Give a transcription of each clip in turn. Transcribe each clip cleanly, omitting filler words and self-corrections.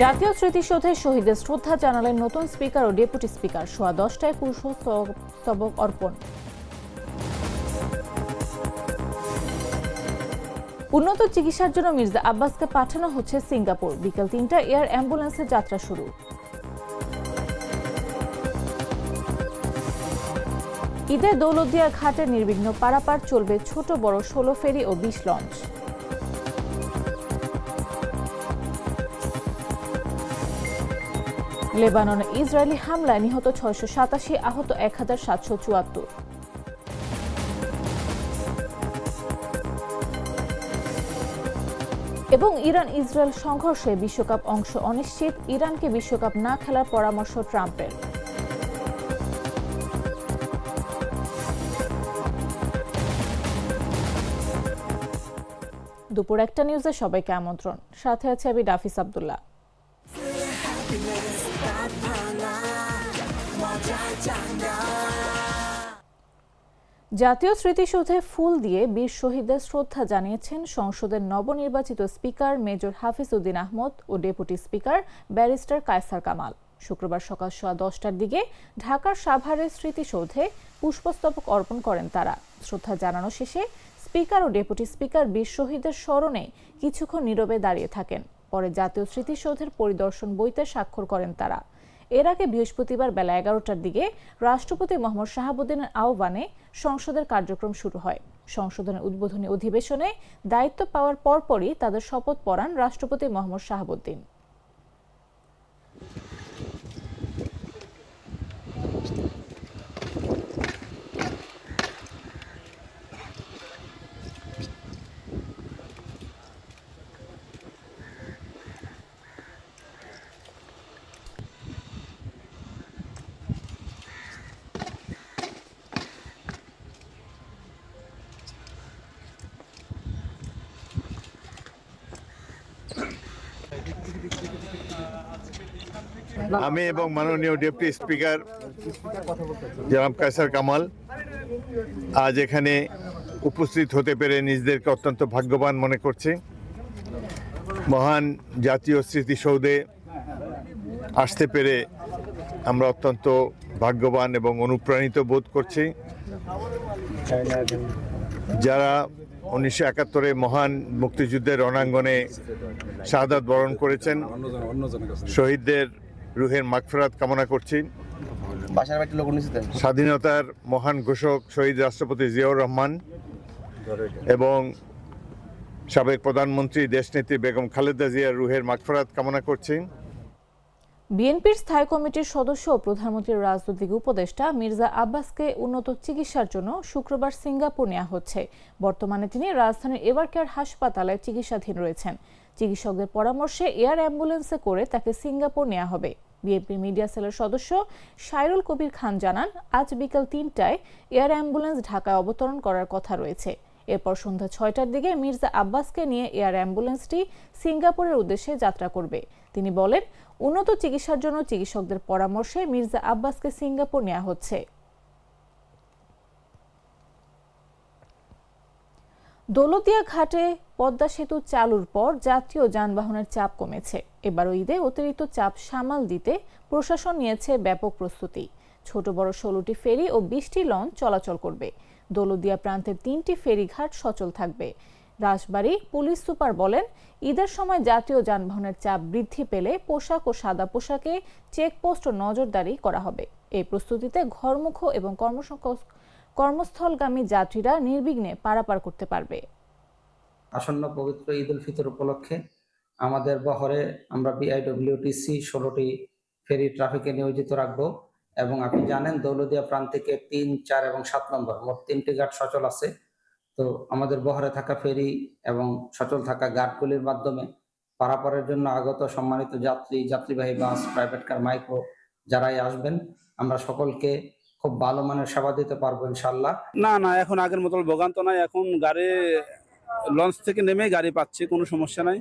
জাতীয় স্মৃতিসৌধে শহীদদের শ্রদ্ধা জানালেন নতুন স্পিকার ও ডেপুটি স্পিকার। সোয়া 10টায় পুষ্পস্তবক অর্পণ। উন্নত চিকিৎসার জন্য মির্জা আব্বাসকে পাঠানো হচ্ছে সিঙ্গাপুর। বিকেল 3টায় এয়ার অ্যাম্বুলেন্সে যাত্রা শুরু। ঈদে দৌলতদিয়া ঘাটে নির্বিঘ্ন পারাপার, চলবে ছোট বড় 16 ফেরি ও 20 লঞ্চ। লেবাননে ইসরায়েলি হামলায় নিহত 687, আহত 1774। এবং ইরান ইসরায়েল সংঘর্ষে বিশ্বকাপ অংশ অনিশ্চিত, ইরানকে বিশ্বকাপ না খেলার পরামর্শ ট্রাম্পের। দুপুর 1টা নিউজে সবাইকে আমন্ত্রণ। সাথে আছে আমি ডাফিস আব্দুল্লাহ। জাতীয় স্মৃতিসৌধে ফুল দিয়ে বীর শহীদদের শ্রদ্ধা জানিয়েছেন সংসদের নবনির্বাচিত স্পিকার মেজর হাফিজ উদ্দিন আহমদ ও deputy speaker barrister Kaisar Kamal. শুক্রবার সকাল সোয়া 10টার দিকে ঢাকার সাভারের স্মৃতিসৌধে পুষ্পস্তবক অর্পণ করেন তারা। শ্রদ্ধা জানানো শেষে স্পিকার ও ডেপুটি স্পিকার বীর শহীদদের স্মরণে কিছুক্ষণ নীরবে দাঁড়িয়ে থাকেন। পরে জাতীয় স্মৃতিসৌধের পরিদর্শন বইতে স্বাক্ষর করেন তারা। এর আগে বৃহস্পতিবার বেলা 11টার দিকে রাষ্ট্রপতি মোহাম্মদ শাহাবুদ্দিনের আহ্বানে সংসদের কার্যক্রম শুরু হয়। সংসদের উদ্বোধনী অধিবেশনে দায়িত্ব পাওয়ার পরপরই তাদের শপথ পড়ান রাষ্ট্রপতি মোহাম্মদ শাহাবুদ্দিন। আমি এবং মাননীয় ডেপুটি স্পিকার জনাব কায়সার কামাল আজ এখানে উপস্থিত হতে পেরে নিজেদেরকে অত্যন্ত ভাগ্যবান মনে করছি। মহান জাতীয় স্মৃতিসৌধে আসতে পেরে আমরা অত্যন্ত ভাগ্যবান এবং অনুপ্রাণিত বোধ করছি। যারা 1971-এ মহান মুক্তিযুদ্ধের রণাঙ্গনে শাহাদাত বরণ করেছেন, শহীদদের রুহের মাগফিরাত কামনা করছি। স্বাধীনতার মহান ঘোষক শহীদ রাষ্ট্রপতি জিয়াউর রহমান এবং সাবেক প্রধানমন্ত্রী দেশনেত্রী বেগম খালেদা জিয়ার রুহের মাগফিরাত কামনা করছি। বিএনপির স্থায়ী কমিটির সদস্য ও প্রধানমন্ত্রীর রাজনৈতিক উপদেষ্টা মির্জা আব্বাসকে উন্নত চিকিৎসার জন্য শুক্রবার সিঙ্গাপুর নেওয়া হচ্ছে। বর্তমানে তিনি রাজধানীর এভারকেয়ার হাসপাতালে চিকিৎসাধীন রয়েছেন। চিকিৎসকদের পরামর্শে এয়ার অ্যাম্বুলেন্সে করে তাকে সিঙ্গাপুর নেওয়া হবে। বিএনপির মিডিয়া সেলের সদস্য সাইরুল কবির খান জানান, আজ বিকেল 3টায় এয়ার অ্যাম্বুলেন্স ঢাকায় অবতরণ করার কথা রয়েছে। এরপর সন্ধ্যা 6টার দিকে মির্জা আব্বাসকে নিয়ে এয়ার অ্যাম্বুলেন্সটি সিঙ্গাপুরের উদ্দেশ্যে যাত্রা করবে। তিনি বলেন, উন্নত চিকিৎসার জন্য চিকিৎসকদের পরামর্শে মির্জা আব্বাসকে সিঙ্গাপুর নেওয়া হচ্ছে। দৌলতদিয়া ঘাটে পদ্মা সেতু চালুর পর জাতীয় যানবাহনের চাপ কমেছে। এবারও ঈদে অতিরিক্ত চাপ সামাল দিতে প্রশাসন নিয়েছে ব্যাপক প্রস্তুতি। ছোট বড় 16টি ফেরি ও 20টি লঞ্চ চলাচল করবে। দৌলতদিয়া প্রান্তের 3টি ফেরিঘাট সচল থাকবে। রাজবাড়ী পুলিশ সুপার বলেন, ঈদের সময় জাতীয় যানবাহনের চাপ বৃদ্ধি পেলে পোশাক ও সাদা পোশাকে চেকপোস্ট ও নজরদারি করা হবে। এই প্রস্তুতিতে ঘরমুখ এবং কর্মস্থলগামী যাত্রীরা নির্বিঘ্নে পারাপার করতে পারবে। আসন্ন পবিত্র ঈদ উল ফিতর উপলক্ষে আমাদের বহরে আমরা বিআইডব্লিউটিসি 16টি ফেরি ট্রাফিকে নিয়োজিত রাখবো এবং আপনি জানেন দৌলতদিয়া প্রান্ত থেকে 3, 4 এবং 7 নম্বর মোট 3টি ঘাট সচল আছে। তো আমাদের বহরে থাকা ফেরি এবং সচল থাকা ঘাটগুলির মাধ্যমে পারাপারের জন্য আগত সম্মানিত যাত্রীবাহী বাস, প্রাইভেট কার, মাইক্রো যারাই আসবেন, আমরা সকলকে খুব ভালো মানের সেবা দিতে পারবো ইনশাল্লাহ। না এখন আগের মতো ভোগান্ত নাই। এখন গাড়ি লঞ্চ থেকে নেমে গাড়ি পাচ্ছি, কোনো সমস্যা নাই।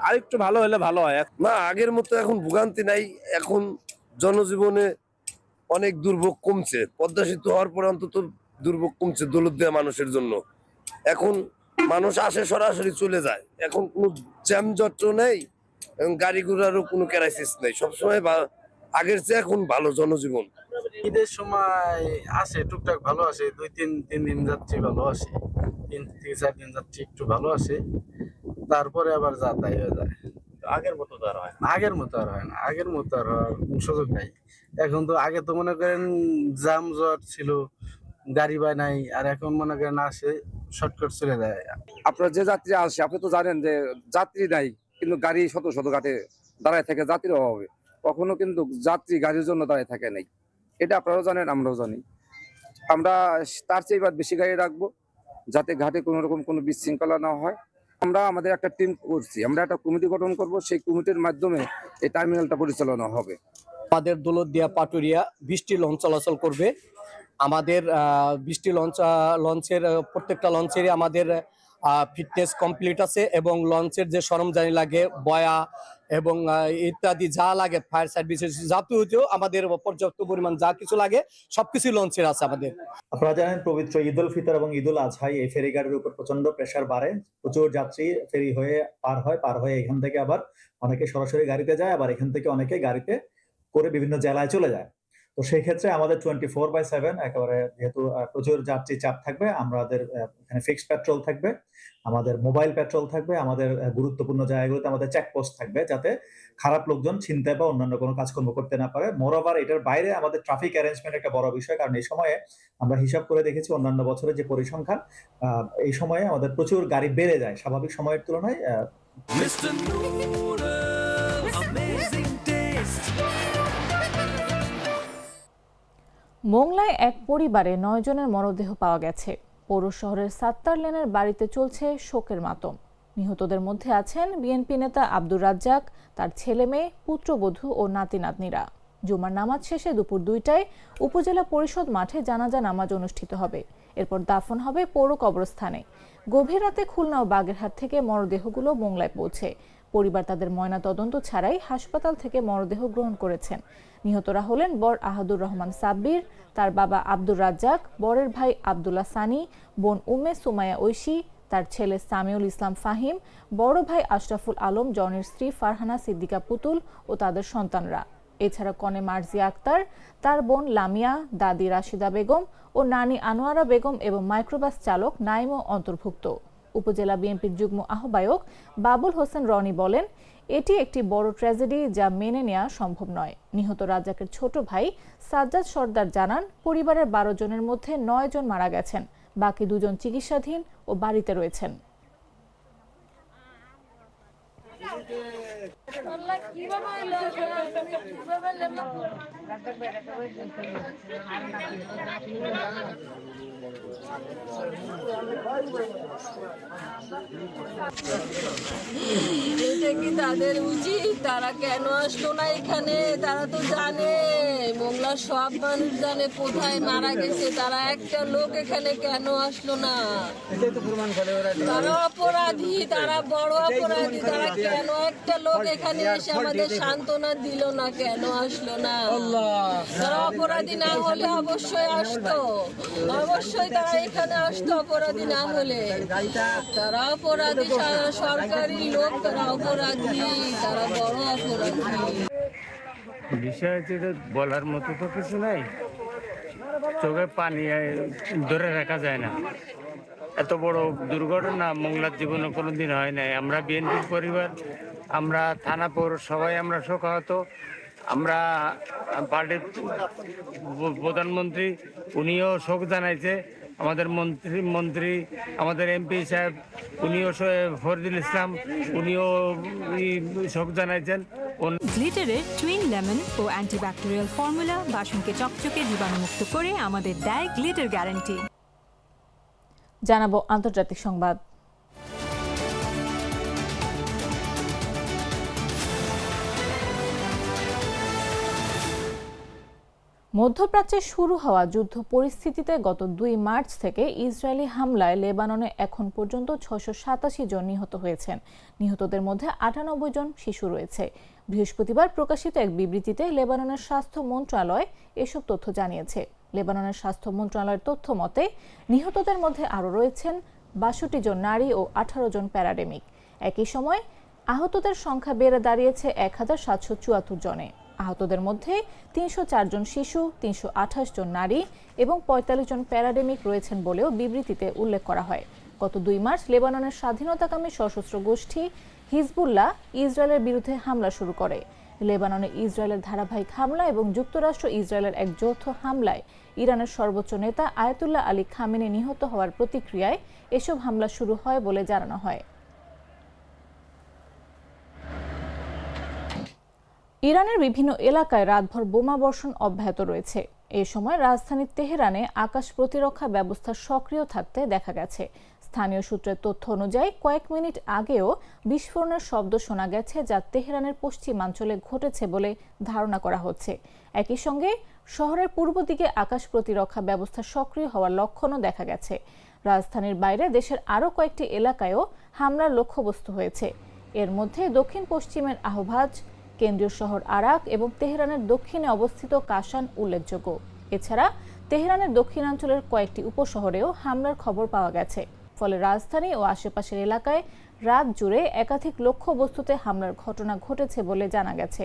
আর একটু ভালো হলে ভালো হয়। না, আগের মতো এখন ভোগান্তি নাই। এখন জনজীবনে অনেক দুর্ভোগ কমছে। পদ্মা সেতু হওয়ার পর অন্তত দুর্ভোগ কমছে দৌলতদিয়া মানুষের জন্য। এখন মানুষ আসে সরাসরি চলে যায়, এখন কোনো জ্যামজট নেই, এবং গাড়ি ঘোড়ারও কোনো ক্রাইসিস নেই, সবসময় আগের চেয়ে এখন ভালো জনজীবন। ঈদের সময় আসে টুকটাক ভালো আসে, 2-3 দিন যাচ্ছি ভালো আসে, 3-4 দিন যাচ্ছি একটু ভালো আসে, তারপরে আবার যা তাই হয়ে যায়। আগের মতো তো আর হয় না, আগের মতো আর হয় না, আগের মতো আর হওয়ার কোনো সুযোগ নাই। এখন তো আগে তো মনে করেন জাম জট ছিল, গাড়ি বাই নাই, আর এখন মনে করেন আসে শর্টকাট চলে যায়। আপনার যে যাত্রী আসে আপনি তো জানেন যে যাত্রী নাই, কিন্তু গাড়ি শত শত ঘাটে দাঁড়ায় থাকে যাত্রীর অভাবে, কখনো কিন্তু যাত্রী গাড়ির জন্য দাঁড়ায় থাকে নাই। এটা আপনারাও জানেন, আমরাও জানি। আমরা তার চেয়ে এবার বেশি গাড়ি রাখবো, যাতে ঘাটে কোনো রকম কোনো বিশৃঙ্খলা না হয়। আমরা আমাদের একটা টিম করছি, আমরা একটা কমিটি গঠন করব, সেই কমিটির মাধ্যমে এই টার্মিনালটা পরিচালনা হবে। আমাদের দৌলতদিয়া পাটুরিয়া 20টি লঞ্চ চলাচল করবে। আমাদের 20টি লঞ্চের প্রত্যেকটা লঞ্চেরই আমাদের ফিটনেস কমপ্লিট আছে, এবং লঞ্চের যে সরঞ্জাম লাগে, বয়া এবং ইত্যাদি যা লাগে, ফায়ার সার্ভিসেস যাবতীয় আমাদের পর্যাপ্ত পরিমাণ যা কিছু লাগে সবকিছু লঞ্চের আছে আমাদের। আপনারা জানেন পবিত্র ঈদ উল ফিতর এবং ঈদ উল আজহায় এই ফেরি গাড়ির উপর প্রচন্ড প্রেসার বাড়ে, প্রচুর যাত্রী ফেরি হয়ে পার হয়ে এখান থেকে আবার অনেকে সরাসরি গাড়িতে যায়, আবার এখান থেকে অনেকে গাড়িতে করে বিভিন্ন জেলায় চলে যায়। তো সেই ক্ষেত্রে আমাদের 24/7 একেবারে যেহেতু প্রচুর যাত্রী চাপ থাকবে, আমাদের এখানে ফিক্সড পেট্রোল থাকবে, আমাদের মোবাইল পেট্রোল থাকবে, আমাদের গুরুত্বপূর্ণ জায়গাগুলোতে আমাদের চেকপোস্ট থাকবে, যাতে খারাপ লোকজন ছিনতাই বা অন্যান্য কোনো কাজকর্ম করতে না পারে। মোরওভার এটার বাইরে আমাদের ট্রাফিক অ্যারেঞ্জমেন্ট একটা বড় বিষয়, কারণ এই সময়ে আমরা হিসাব করে দেখেছি অন্যান্য বছরের যে পরিসংখ্যান, এই সময়ে আমাদের প্রচুর গাড়ি বেড়ে যায় স্বাভাবিক সময়ের তুলনায়। মোংলায় এক পরিবারে 9 জনের মরদেহ পাওয়া গেছে। পৌর শহরের সাত্তার লেনের বাড়িতে চলছে শোকের মাতম। নিহতদের মধ্যে আছেন বিএনপি নেতা আব্দুর রাজ্জাক, তার ছেলে মেয়ে, পুত্রবধূ ও নাতি নাতনিরা। জুমার নামাজ শেষে দুপুর 2টায় উপজেলা পরিষদ মাঠে জানাজা নামাজ অনুষ্ঠিত হবে। এরপর দাফন হবে পৌর কবরস্থানে। গভীর রাতে খুলনা ও বাগেরহাট থেকে মরদেহগুলো মোংলায় পৌঁছে। পরিবার তাদের ময়না তদন্ত ছাড়াই হাসপাতাল থেকে মরদেহ গ্রহণ করেছেন। নিহতরা হলেন বর আহাদুর রহমান সাব্বির, তার বাবা আব্দুর রাজ্জাক, বরের ভাই আব্দুল্লাহ সানি, বোন উম্মে সুমাইয়া ঐশী, তার ছেলে সামিউল ইসলাম ফাহিম, বড় ভাই আশরাফুল আলম, জনের স্ত্রী ফারহানা সিদ্দিকা পুতুল ও তাদের সন্তানরা। এছাড়া কনে মার্জিয়া আক্তার, তার বোন লামিয়া, দাদি রাশিদা বেগম ও নানি আনোয়ারা বেগম এবং মাইক্রোবাস চালক নাইমও অন্তর্ভুক্ত। উপজেলা বিএনপির যুগ্ম আহ্বায়ক বাবুল হোসেন রনি বলেন, এটি একটি বড় ট্র্যাজেডি যা মেনে নেওয়া সম্ভব নয়। নিহত রাজ্জাকের ছোট ভাই সাজ্জাদ সর্দার জানান, পরিবারের 12 জনের মধ্যে 9 জন মারা গেছেন, বাকি 2 জন চিকিৎসাধীন ও বাড়িতে রয়েছেন। এটা কি তাদের উচিত? তারা কেন আসলো না এখানে? তারা তো জানে, মোংলার সব মানুষ জানে কোথায় মারা গেছে। তারা একটা লোক এখানে কেন আসলো না? তারা অপরাধী, তারা বড় অপরাধী। তারা কেন একটা লোক এখানে এসে আমাদের সান্ত্বনা দিল না? কেন আসলো না? তারা অপরাধী না হলে অবশ্যই আসতো, অবশ্যই তারা এখানে আসতো অপরাধী না হলে। তারা অপরাধী, সরকারি লোক, তারা অপরাধী, তারা বড় অপরাধী। বিষয় বলার মতো তো কিছু নাই, চোখে পানি ধরে রাখা যায় না। এত বড় দুর্ঘটনা মোংলার জীবনে কোনোদিন হয় নাই। আমরা বিএনপির পরিবার, আমরা থানা পৌর সবাই আমরা শোকাহত। আমরা পার্টির প্রধানমন্ত্রী উনিও শোক জানাইছে, আমাদের মন্ত্রী আমাদের এমপি সাহেব উনিও, ফরিদুল ইসলাম উনিও শোক জানাইছেন। গ্লিটারের টুইন লেমন ও অ্যান্টিব্যাকটেরিয়াল ফর্মুলা বাসনকে চকচকে জীবাণুমুক্ত করে আমাদের দেয় গ্লিটার গ্যারান্টি। জানাবো আন্তর্জাতিক সংবাদ। মধ্যপ্রাচ্যে শুরু হওয়া যুদ্ধ পরিস্থিতিতে গত 2 মার্চ থেকে ইসরায়েলি হামলায় লেবাননে এখন পর্যন্ত 687 জন নিহত হয়েছেন। নিহতদের মধ্যে 98 জন শিশু রয়েছে। বৃহস্পতিবার প্রকাশিত এক বিবৃতিতে লেবাননের স্বাস্থ্য মন্ত্রণালয় এসব তথ্য জানিয়েছে। লেবাননের স্বাস্থ্য মন্ত্রণালয়ের তথ্য মতে নিহতদের মধ্যে আরও রয়েছেন 62 জন নারী ও 18 জন প্যারাডেমিক। একই সময় আহতদের সংখ্যা বেড়ে দাঁড়িয়েছে 1774 জনে। আহতদের মধ্যে 304 জন শিশু, 328 জন নারী এবং 45 জন প্যারাডেমিক রয়েছেন বলেও বিবৃতিতে উল্লেখ করা হয়। গত 2 মার্চ লেবাননের স্বাধীনতাকামী সশস্ত্র গোষ্ঠী হিজবুল্লাহ ইসরায়েলের বিরুদ্ধে হামলা শুরু করে। লেবাননে ইসরায়েলের ধারাবাহিক হামলা এবং যুক্তরাষ্ট্র ইসরায়েলের এক যৌথ হামলায় ইরানের সর্বোচ্চ নেতা আয়াতুল্লাহ আলী খামেনি নিহত হওয়ার প্রতিক্রিয়ায় এসব হামলা শুরু হয় বলে জানানো হয়। ইরানের বিভিন্ন এলাকায় রাতভর বোমা বর্ষণ অব্যাহত রয়েছে। এ সময় রাজধানী তেহরানে আকাশ প্রতিরক্ষা ব্যবস্থা সক্রিয় থাকতে দেখা গেছে। স্থানীয় সূত্রের তথ্য অনুযায়ী কয়েক মিনিট আগেও বিস্ফোরণের শব্দ শোনা গেছে, যা তেহরানের পশ্চিমাঞ্চলে ঘটেছে বলে ধারণা করা হচ্ছে। একই সঙ্গে শহরের পূর্ব দিকে আকাশ প্রতিরক্ষা ব্যবস্থা সক্রিয় হওয়ার লক্ষণও দেখা গেছে। রাজধানীর বাইরে দেশের আরও কয়েকটি এলাকায়ও হামলার লক্ষ্যবস্তু হয়েছে। এর মধ্যে দক্ষিণ পশ্চিমের আহভাজ, কেন্দ্রীয় শহর আরাক এবং তেহরানের দক্ষিণে অবস্থিত কাশান উল্লেখযোগ্য। এছাড়া তেহরানের দক্ষিণাঞ্চলের কয়েকটি উপশহরেও হামলার খবর পাওয়া গেছে। ফলে রাজধানী ও আশেপাশের এলাকায় রাত জুড়ে একাধিক লক্ষ্যবস্তুতে হামলার ঘটনা ঘটেছে বলে জানা গেছে।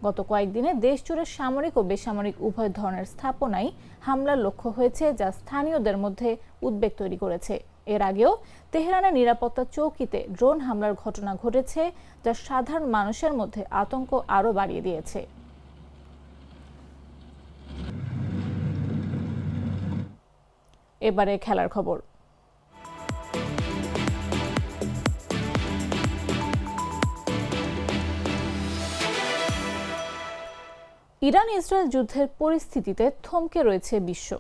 গত কয়েকদিনে দেশ জুড়ে সামরিক ও বেসামরিক উভয় ধরনের স্থাপনায় হামলার লক্ষ্য হয়েছে, যা স্থানীয়দের মধ্যে উদ্বেগ তৈরি করেছে। এর আগেও তেহরানের নিরাপত্তা চৌকিতে ড্রোন হামলার ঘটনা ঘটেছে, যা সাধারণ মানুষের মধ্যে আতঙ্ক আরও বাড়িয়ে দিয়েছে। এবারে খেলার খবর। ইরান ইসরায়েল যুদ্ধের পরিস্থিতিতে থমকে রয়েছে বিশ্ব।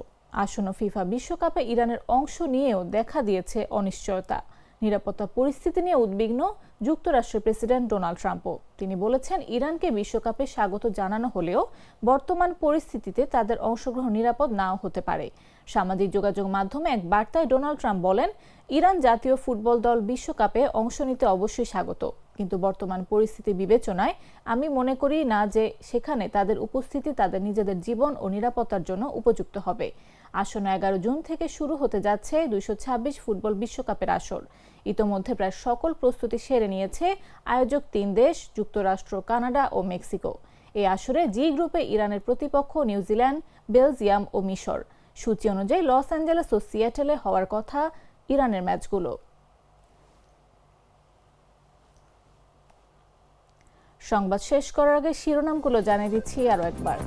আসন্ন ফিফা বিশ্বকাপে ইরানের অংশ নিয়েও দেখা দিয়েছে অনিশ্চয়তা। নিরাপত্তা পরিস্থিতি নিয়ে উদ্বিগ্ন যুক্তরাষ্ট্রের প্রেসিডেন্ট ডোনাল্ড ট্রাম্পও। তিনি বলেছেন, ইরানকে বিশ্বকাপে স্বাগত জানানো হলেও বর্তমান পরিস্থিতিতে তাদের অংশগ্রহণ নিরাপদ নাও হতে পারে। সামাজিক যোগাযোগ মাধ্যমে এক বার্তায় ডোনাল্ড ট্রাম্প বলেন, ইরান জাতীয় ফুটবল দল বিশ্বকাপে অংশ নিতে অবশ্যই স্বাগত, কিন্তু বর্তমান পরিস্থিতি বিবেচনায় আমি মনে করি না যে সেখানে তাদের উপস্থিতি তাদের নিজেদের জীবন ও নিরাপত্তার জন্য উপযুক্ত হবে। আসন্ন 11 জুন থেকে শুরু হতে যাচ্ছে 226 ফুটবল বিশ্বকাপের আসর। ইতোমধ্যে প্রায় সকল প্রস্তুতি সেরে নিয়েছে আয়োজক 3 দেশ, যুক্তরাষ্ট্র, কানাডা ও মেক্সিকো। এই আসরে জি গ্রুপে ইরানের প্রতিপক্ষ নিউজিল্যান্ড, বেলজিয়াম ও মিশর। সূচি অনুযায়ী লস অ্যাঞ্জেলেস ও সিয়াটেলে হওয়ার কথা ইরানের ম্যাচগুলো। সংবাদ শেষ করার আগে শিরোনামগুলো জানিয়ে দিচ্ছি আরও একবার।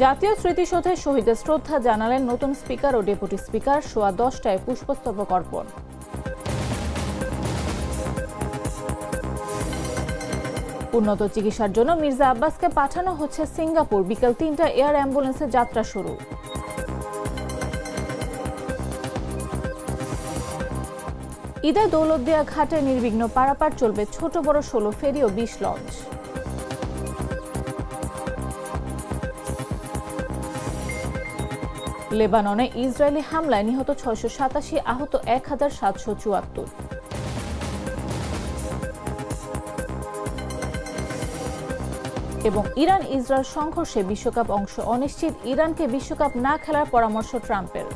জাতীয় স্মৃতিসৌধে শহীদের শ্রদ্ধা জানালেন নতুন স্পিকার ও ডেপুটি স্পিকার। 10:15 পুষ্পস্তবক অর্পণ। উন্নত চিকিৎসার জন্য মির্জা আব্বাসকে পাঠানো হচ্ছে সিঙ্গাপুর। বিকেল 3টায় এয়ার অ্যাম্বুলেন্সে যাত্রা শুরু। ঈদে দৌলতদিয়া ঘাটে নির্বিঘ্ন পারাপার চলবে ছোট বড় 16 ফেরি ও 20 লঞ্চ। লেবাননে ইসরায়েলি হামলায় নিহত 687, আহত 1774। এবং ইরান ইসরায়েল সংঘর্ষে বিশ্বকাপ অংশ অনিশ্চিত, ইরানকে বিশ্বকাপ না খেলার পরামর্শ ট্রাম্পের।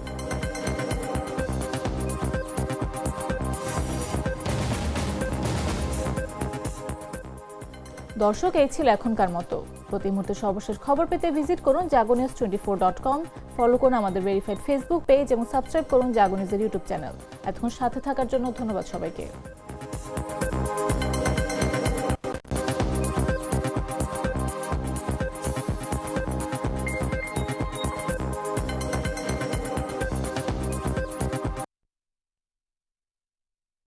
দর্শক, এই ছিল এখনকার মতো। প্রতি মুহূর্তে সর্বশেষ খবর পেতে ভিজিট করুন jagonews24.com, ফলো করুন আমাদের ভেরিফাইড ফেসবুক পেজ এবং সাবস্ক্রাইব করুন জাগো নিউজের ইউটিউব চ্যানেল। এতক্ষণ সাথে থাকার জন্য ধন্যবাদ সবাইকে।